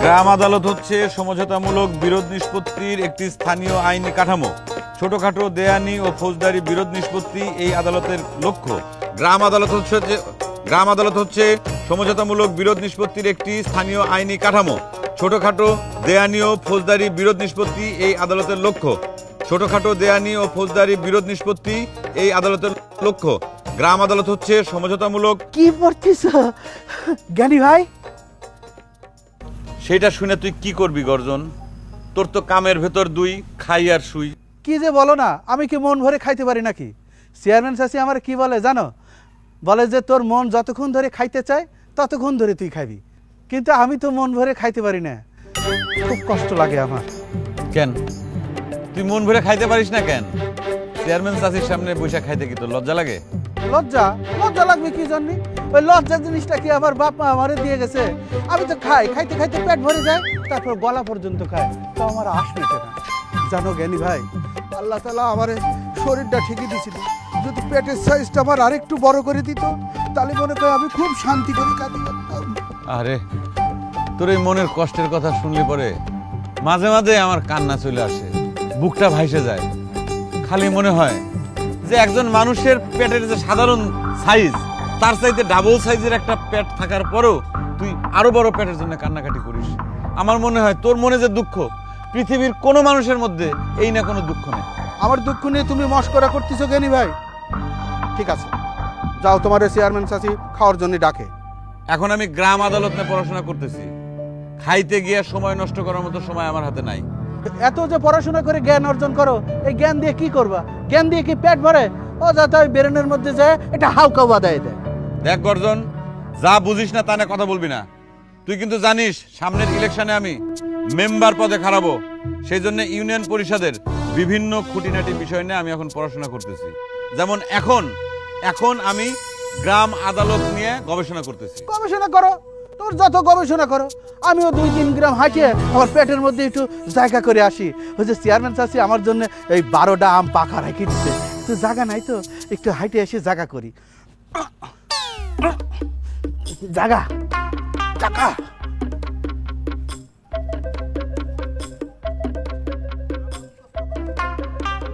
গ্রাম আদালত হচ্ছে সমঝোতামূলক বিরোধ নিষ্পত্তির একটি স্থানীয় আইনি কাঠামো। ছোটখাটো দেয়ানি ও ফৌজদারি বিরোধ নিষ্পত্তি এই আদালতের লক্ষ্য। গ্রাম আদালত হচ্ছে সমঝোতামূলক বিরোধ নিষ্পত্তির একটি স্থানীয় আইনি কাঠামো। ছোটখাটো দেয়ানি ও ফৌজদারি বিরোধ নিষ্পত্তি এই আদালতের লক্ষ্য। ছোটখাটো দেয়ানি ও ফৌজদারি বিরোধ নিষ্পত্তি এই আদালতের লক্ষ্য। গ্রাম আদালত হচ্ছে সমঝোতামূলক। কি পড়ছিস জ্ঞানী ভাই? সেটা শুনে তুই কি করবি গর্জন? তোর তো কামের ভেতর দুই, খাই আর শুই। কি যে বলো না, আমি কি মন ভরে খাইতে পারি নাকি? চেয়ারম্যান চাচি আমার কি বলে জানো? বলে যে তোর মন যতক্ষণ ধরে খাইতে চায় ততক্ষণ ধরে তুই খাবি, কিন্তু আমি তো মন ভরে খাইতে পারি না, খুব কষ্ট লাগে আমার। কেন তুই মন ভরে খাইতে পারিস না কেন? চেয়ারম্যান চাচির সামনে বসে খাইতে কি তোর লজ্জা লাগে? লজ্জা লজ্জা লাগবে কি জন্য? ওই লজ্জা জিনিসটা কি আমার বাপ মা আমারে দিয়ে গেছে? আমি তো খাইতে খাইতে পেট ভরে যায়, তারপর গলা পর্যন্ত খায়, তো আমার আশ মেটে না। জানো জ্ঞানী ভাই, আল্লাহ তাআলা আমার শরীরটা ঠিকই দিয়েছিল, যদি পেটের সাইজটা আমার আরেকটু বড় করে দিত তাহলে মনে হয় আমি খুব শান্তি করে কাঁদতে পারতাম। আরে তোর এই মনের কষ্টের কথা শুনলে পরে মাঝে মাঝে আমার কান্না চলে আসে, বুকটা ভাইসে যায়। খালি মনে হয় যে একজন মানুষের পেটের যে সাধারণ সাইজ, তার চাইতে ডাবল সাইজের একটা পেট থাকার পরেও তুই আরো বড় পেটের জন্য কান্নাকাটি করিস। আমার মনে হয় তোর মনে যে দুঃখ, পৃথিবীর কোনো মানুষের মধ্যে এই না কোনো দুঃখ নেই। আমার দুঃখ নিয়ে তুমি মস্করা করতেছো জ্ঞানী ভাই? ঠিক আছে, যাও, তোমার চেয়ারম্যান চাচি খাওয়ার জন্য ডাকে। এখন আমি গ্রাম আদালত নিয়ে পড়াশোনা করতেছি, খাইতে গিয়ে সময় নষ্ট করার মতো সময় আমার হাতে নাই। এত যে পড়াশোনা করে জ্ঞান অর্জন করো, এই জ্ঞান দিয়ে কি করবা? জ্ঞান দিয়ে কি পেট ভরে? ও যাতে ওই ব্রেনের মধ্যে যায় এটা হাউকা বাদায় দেয়। দেখ গর্জন, যা বুঝিস না তা নিয়ে কথা বলবি না। তুই কিন্তু জানিস সামনের ইলেকশনে আমি মেম্বার পদে খাড়াবো, সেই জন্য ইউনিয়ন পরিষদের বিভিন্ন খুঁটিনাটি বিষয় নিয়ে আমি এখন পড়াশোনা করতেছি। যেমন এখন আমি গ্রাম আদালত নিয়ে গবেষণা করতেছি। গবেষণা করো, তোর যত গবেষণা করো, আমিও 2-3 গ্রাম হাঁটিয়ে আমার পেটের মধ্যে একটু জায়গা করে আসি। ওই যে চেয়ারম্যান চাচি আমার জন্য এই 12টা আম পাকা রেখে দিচ্ছে, তো জায়গা নাই, তো একটু হাঁটে এসে জায়গা করি। জায়গা টাকা।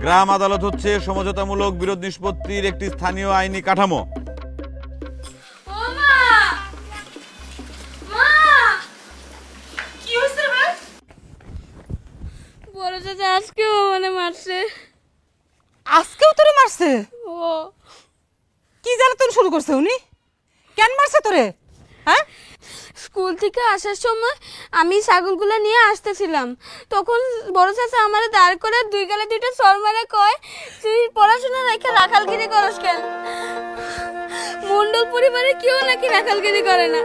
গ্রাম আদালত হচ্ছে সমঝোতামূলক বিরোধ নিষ্পত্তির একটি স্থানীয় আইনি কাঠামো। আজকেও মানে মারছে। আজকেও তোরে মারছে? ও কি জ্বালাতন শুরু করছে উনি? কেন মারছে তোরে? হ্যাঁ, স্কুল থেকে আসার সময় আমি ছাগলগুলো নিয়ে আসতেছিলাম, তখন বড় চাচা আমারে দাঁড় করে 2 গালে 2টা চর মারে কয়, তুই পড়াশোনা রেখে রাখালগিরি করস কেন? মন্ডল পরিবারে কেউ নাকি রাখালগিরি করে না।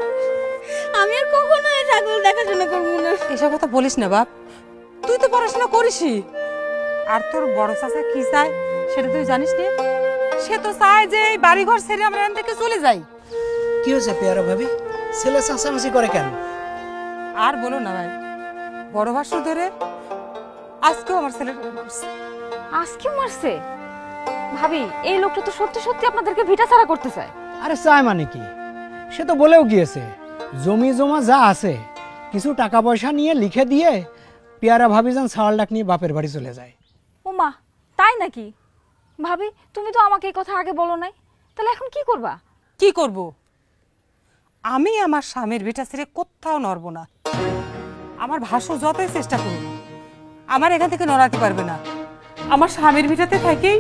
আমি আর কখনো এই ছাগল দেখাশোনা করবো না। এসব কথা বলিস না বাপ, তুই তো পড়াশোনা করিসই। আর তোর বড় চাচা কি চায় সেটা তুই জানিস নি? সে তো চায় যে এই বাড়িঘর ছেড়ে আমরা এখান থেকে চলে যাই। কি হয়েছে পেয়ারা ভাবি, ছেলে চাচামাচি করে কেন? আর বলো না ভাই, বড় ভাসুর ধরে আজকেও আমার ছেলেটা মারছে। আজকে মারছে? ভাবি, এই লোকটা তো সত্যি সত্যি আপনাদেরকে ভিটা ছাড়া করতে চায়। আরে চায় মানে কি, সে তো বলেও গিয়েছে জমি জমা যা আছে কিছু টাকা পয়সা নিয়ে লিখে দিয়ে পেয়ারা ভাবি যেন ছাওয়াল ডাক নিয়ে বাপের বাড়ি চলে যায়। ও মা, তাই নাকি? ভাবি, তুমি তো আমাকে এই কথা আগে বলো নাই, তাহলে এখন কি করবা? কি করব? আমি আমার স্বামীর ভিটা ছেড়ে কোথাও নড়বো না। আমার ভাসুর যতই চেষ্টা করুন আমার এখান থেকে নড়াতে পারবে না। আমার স্বামীর ভিটাতে থাকেই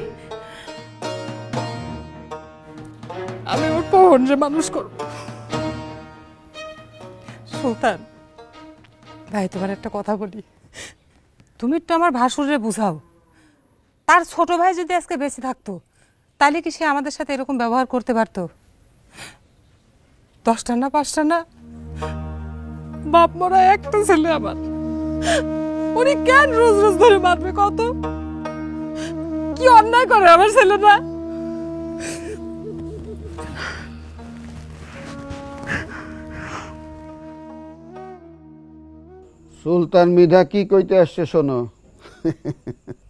আমি ওর পহনরে মানুষ করব। সুলতান ভাই, তোমার একটা কথা বলি, তুমি একটু আমার ভাসুরে বুঝাও, তার ছোট ভাই যদি আজকে বেঁচে থাকতো তাহলে কি সে আমাদের সাথে এরকম ব্যবহার করতে পারতো? 10টা না 5টা না, বাপ মরা একটা ছেলে আমার, উনি কেন রোজ রোজ ধরে মারবে? কত কি অন্যায় করে আমার ছেলেটা। সুলতান মৃধা কি কইতে আসছে শোনো।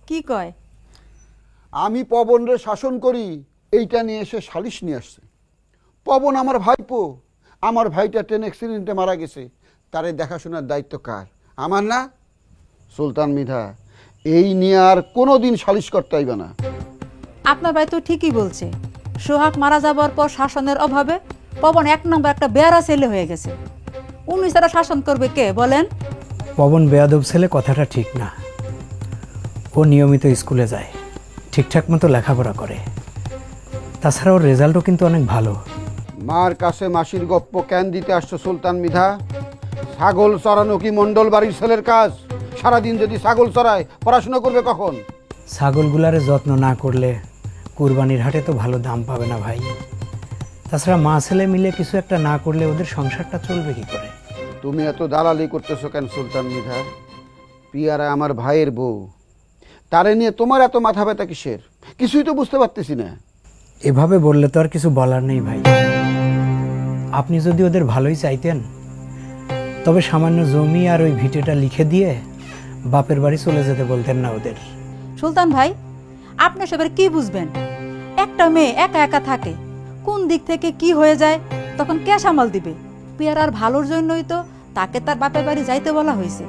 কি কয়? আমি পবনরে শাসন করি এইটা নিয়ে এসে সালিশ নিয়ে আসছে। পবন আমার ভাইপো, আমার ভাইটা ট্রেন অ্যাক্সিডেন্টে মারা গেছে, তারে দেখাশোনার দায়িত্ব কার? আমার না? সুলতান মৃধা, এই নিয়ে আর কোনোদিন সালিশ করতে আইবে না। আপনার ভাই তো ঠিকই বলছে, সোহাগ মারা যাবার পর শাসনের অভাবে পবন 1 নম্বর একটা বেয়ারা ছেলে হয়ে গেছে। উনি ছাড়া শাসন করবে কে বলেন? পবন বেয়াদব ছেলে কথাটা ঠিক না। ও নিয়মিত স্কুলে যায়, ঠিকঠাক মতো লেখাপড়া করে, তাছাড়া ওর রেজাল্টও কিন্তু অনেক ভালো। মার কাছে মাসির গপ্প কেন দিতে আসছো সুলতান মৃধা? ছাগল চড়ানো কি মণ্ডল বাড়ির ছেলের কাজ? সারাদিন যদি ছাগল চড়ায় পড়াশোনা করবে কখন? ছাগলগুলারে যত্ন না করলে কুরবানির হাটে তো ভালো দাম পাবে না ভাই। তাছাড়া মা ছেলে মিলে কিছু একটা না করলে ওদের সংসারটা চলবে কি করে? তুমি এত দালালি করতেছো কেন সুলতান মৃধা? পিয়ারা আমার ভাইয়ের বউ, তারে নিয়ে তোমার এত মাথা ব্যথা কিসের? কিছুই তো বুঝতে পারতেছি না। এভাবে বললে তো আর কিছু বলার নেই ভাই। আপনি যদি ওদের ভালোই চাইতেন তবে সামান্য জমি আর ওই ভিটেটা লিখে দিয়ে বাপের বাড়ি চলে যেতে বলতেন না ওদের। সুলতান ভাই, আপনি সবার কি বুঝবেন? একটা মেয়ে একা একা থাকে, কোন দিক থেকে কি হয়ে যায় তখন কে সামাল দিবে? পিয়ারার ভালোর জন্যই তো তাকে তার বাপের বাড়ি যাইতে বলা হয়েছে।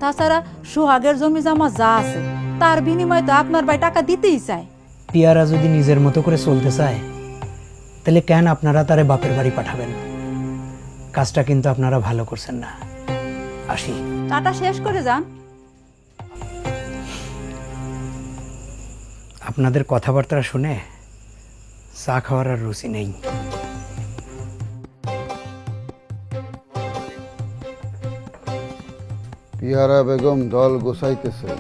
তাছাড়া সোহাগের জমি জমা যা আছে তার বিনিময়ে তো আপনার ভাই টাকা দিতেই চায়। পিয়ারা যদি নিজের মতো করে চলতে চায় তাহলে কেন আপনারা তারে বাপের বাড়ি পাঠাবেন? কাজটা কিন্তু আপনারা ভালো করছেন না। আসি। টাটা শেষ করে যান। আপনাদের কথাবার্তা শুনে চা খাওয়ার আর রুচি নেই। পিয়ারা বেগম দল গোছাইতেছে।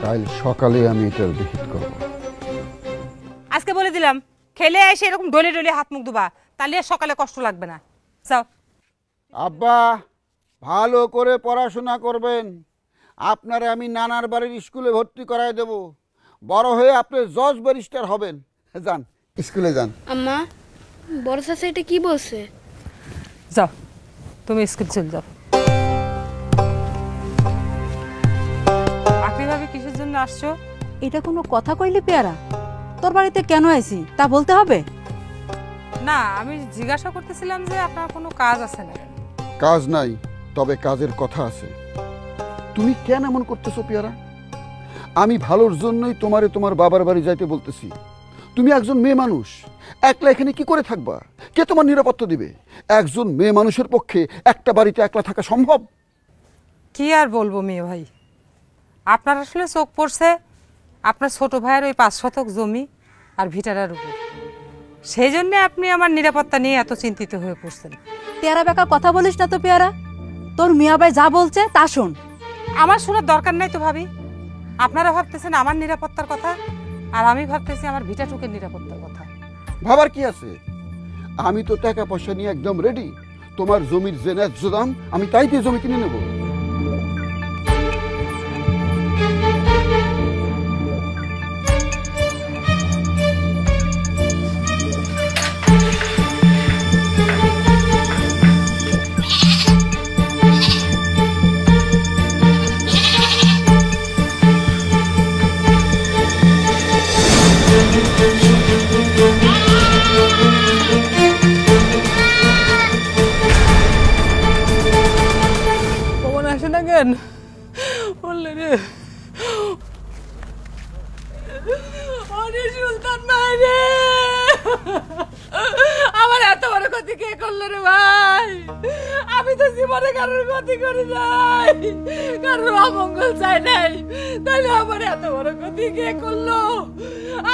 কাল সকালে আমি এটার বিহিত করব। আজকে বলে দিলাম, খেলে এসে এরকম ডলে ডলে হাত মুখ ধোবা, তাহলে আর সকালে কষ্ট লাগবে না। যাও। আব্বা, ভালো করে পড়াশোনা করবেন। আপনারে আমি নানার বাড়ির স্কুলে ভর্তি করাই দেব। বড় হয়ে আপনি জজ ব্যারিস্টার হবেন। যান স্কুলে যান। আম্মা, বড় চাচা এটা কি বলছে? যাও, তুমি স্কুল চলে যাও। আকরি ভাবি কিসের জন্য আসছো? এটা কোনো কথা কইলি পেয়ারা? তোর বাড়িতে কেন আইছি তা বলতে হবে? না, আমি জিজ্ঞাসা করতেছিলাম যে আপনার কোনো কাজ আছে না। কাজ নাই, তবে কাজের কথা আছে। তুমি কেন এমন করতেছো পিয়ারা? আমি ভালোর জন্যই তোমারে তোমার বাবার বাড়ি যাইতে বলতেছি। তুমি একজন মেয়ে মানুষ, একলা এখানে কি করে থাকবা? কে তোমার নিরাপত্তা দিবে? একজন মেয়ে মানুষের পক্ষে একটা বাড়িতে একলা থাকা সম্ভব? কি আর বলবো মেয়ে ভাই, আপনার আসলে চোখ পড়ছে আপনার ছোট ভাইয়ের ওই 5 শতক জমি আর ভিটারার উপর। সেই জন্য আপনি আমার নিরাপত্তা নিয়ে এত চিন্তিত হয়ে পড়ছেন। পেয়ারা বেকার কথা বলিস না তো পেয়ারা। তোর মিয়া ভাই যা বলছে তা শোন। আমার শোনার দরকার নাই তো ভাবি। আপনারা ভাবতেছেন আমার নিরাপত্তার কথা, আর আমি ভাবতেছি আমার ভিটাটুকের নিরাপত্তার কথা। ভাবার কি আছে? আমি তো টাকা পয়সা নিয়ে একদম রেডি। তোমার জমির যে ন্যায্য দাম আমি তাই দিয়ে জমি কিনে নেব। আমার এত বড় ক্ষতি কে করলো রে ভাই? আমি তো জীবনে কারোর ক্ষতি করি নাই, কারোর অমঙ্গল চাই নাই, তাহলে আমার এত বড় ক্ষতি কে করলো?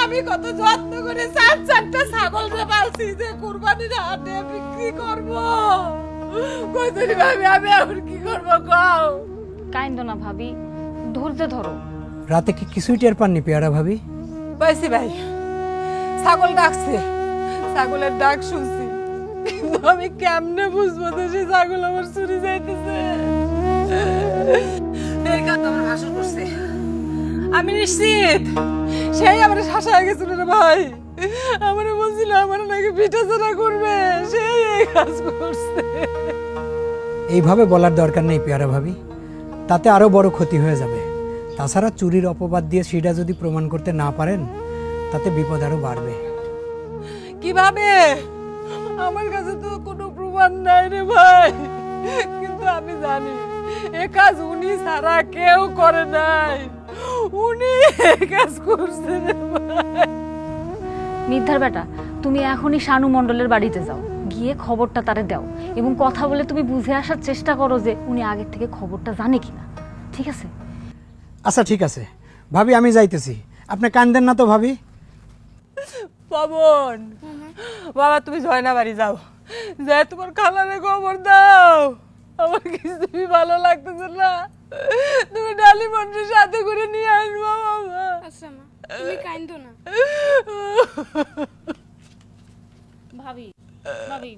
আমি কত যত্ন করে 4-4টা ছাগল পালছি যে কুরবানির হাটে বিক্রি করবো। কইতরি ভাবি আমি এখন কি করবো কও? কাইন্দ না ভাবি, ধৈর্য ধরো। রাতে কি কিছুই টের পাননি পেয়ারা ভাবি? পাইছি ভাই, ছাগল ডাকছে, ছাগলের ডাক শুনছি, কিন্তু আমি কেমনে বুঝবো তো সেই ছাগল আমার চুরি যাইতেছে? আমি নিশ্চিত সেই আমার শাসা হয়ে গেছিল রে ভাই। আমার বলছিল আমার নাকি পিঠাচোরা করবে, সেই এই কাজ করছে। এইভাবে বলার দরকার নেই পেয়ারা ভাবি, তাতে আরো বড় ক্ষতি হয়ে যাবে। তাছাড়া চুরির অপবাদ দিয়ে সেটা যদি প্রমাণ করতে না পারেন তাতে বিপদ আরো বাড়বে। কিভাবে? আমার কাছে তো কোনো প্রমাণ প্রমাণ নাই রে ভাই, কিন্তু আমি জানি এ কাজ উনি ছাড়া কেউ করে নাই, উনি এ কাজ করছে রে ভাই। মিথ্যার বেটা, তুমি এখনই শানু মণ্ডলের বাড়িতে যাও, গিয়ে খবরটা তারে দাও এবং কথা বলে তুমি বুঝে আসার চেষ্টা করো যে উনি আগের থেকে খবরটা জানে কিনা, ঠিক আছে? আচ্ছা ঠিক আছে ভাবি, আমি যাইতেছি, আপনি কান্দেন না তো ভাবি। পবন বাবা, তুমি জয়না বাড়ি যাও, যে তোমার খালারে খবর দাও, আমার কিছুই ভালো লাগতেছে না, তুমি ডালি মন্ডলের সাথে করে নিয়ে আসবো বাবা। আচ্ছা মা, তুমি কাইন্দো না। ভাবি ভাবি